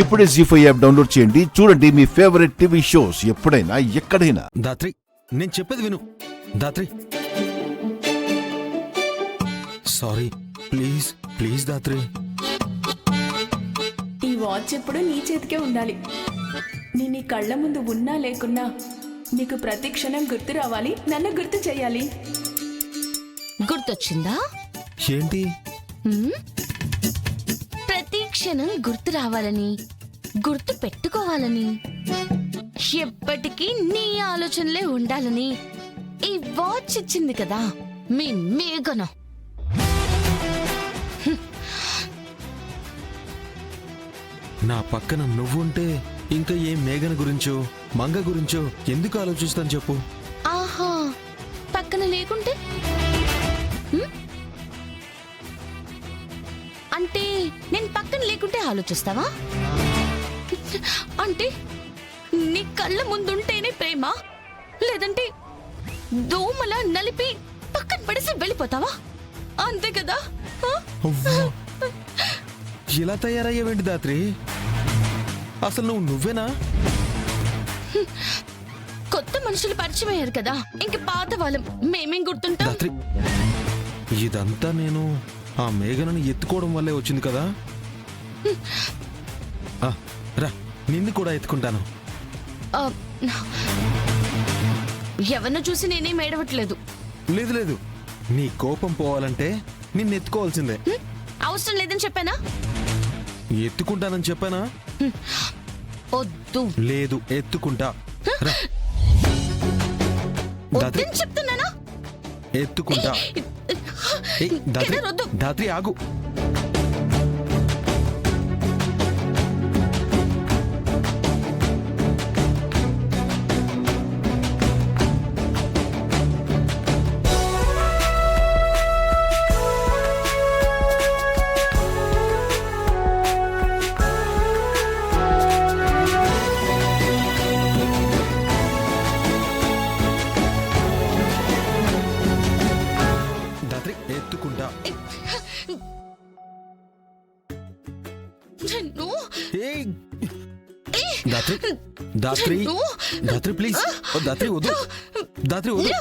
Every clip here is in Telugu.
ఇప్పుడే జీ5 యాప్ డౌన్లోడ్ చేయండి. చూడండి మీ ఫేవరెట్ టీవీ షోస్ ఎప్పుడైనా ఎక్కడైనా. దాత్రి, నేను చెప్పేది విను. Dhatri, sorry, please please Dhatri. ఈ వాచ్ ఎప్పుడు నీ చేతికే ఉండాలి. నీ నీ కళ్ళ ముందు ఉన్నా లేకున్నా నీకు ప్రతి క్షణం గుర్తు రావాలి, నన్ను గుర్తు చేయాలి. గుర్తొచ్చిందా? ఏంటి? ప్రతి క్షణం గుర్తు రావాలని, గుర్తు పెట్టుకోవాలని, ఎప్పటికీ నీ ఆలోచనలే ఉండాలని ఈ వాచ్ ఇచ్చింది కదా మీ మేఘన. నా పక్కన నువ్వుంటే ఇంకా ఏ మేఘన గురించో మంగ గురించో ఎందుకు ఆలోచిస్తాను చెప్పు. ఆహా, పక్కన లేకుంటే? అంటే నేను పక్కన లేకుంటే ఆలోచిస్తావా? అంటే నీ కళ్ళ ముందుంటేనే ప్రేమ, లేదంటే దోమలా నలిపి పక్కన పడేసి వెళ్ళిపోతావా? అంతే కదా? ఇలా తయారయ్యేవేంటి దాత్రి? అసలు నువ్వేనా? కొత్త మనుషులు పరిచయం అయ్యారు కదా, ఇంక పాత వాళ్ళం మేమేం గుర్తుంటాం? దాత్రి, ఇదంతా నేను ఆ మేఘనని ఎత్తుకోవడం వల్లే వచ్చింది కదా. రా, నిన్ను కూడా ఎత్తుకుంటాను. ఎవరిని చూసి నేనేం ఏడవట్లేదు. లేదు లేదు, నీ కోపం పోవాలంటే నిన్ను ఎత్తుకోవాల్సిందే. అవసరం లేదని చెప్పానా? ఎత్తుకుంటానని చెప్పానా? వద్దు. లేదు, ఎత్తుకుంటా. రా. దాత్రి, వద్దని చెప్తున్నానా? ఎత్తుకుంటా. దాత్రి, వద్దు. దాత్రి ఆగు. ఎత్తుకుంటా. దాత్రి, దాత్రి, దాత్రి ప్లీజ్. దాత్రి వద్దు, దాత్రి వద్దు.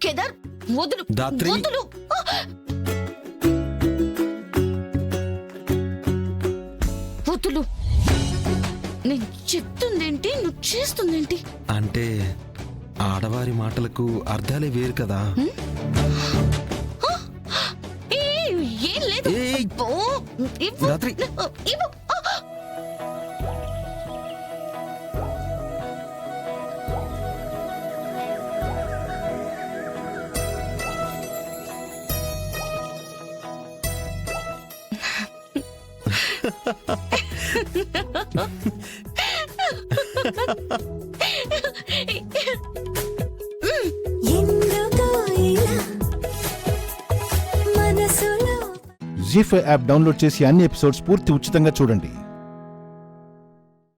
కేదార్ వదులు. దాత్రి, వదులు. వదులు. నేను చెప్తుందేంటి, నువ్వు చేస్తుందేంటి? అంటే ఆడవారి మాటలకు అర్థాలే వేరు కదా. ఏం లేదు. రాత్రి, జీ5 యాప్ డౌన్లోడ్ చేసి అన్ని ఎపిసోడ్స్ పూర్తి ఉచితంగా చూడండి.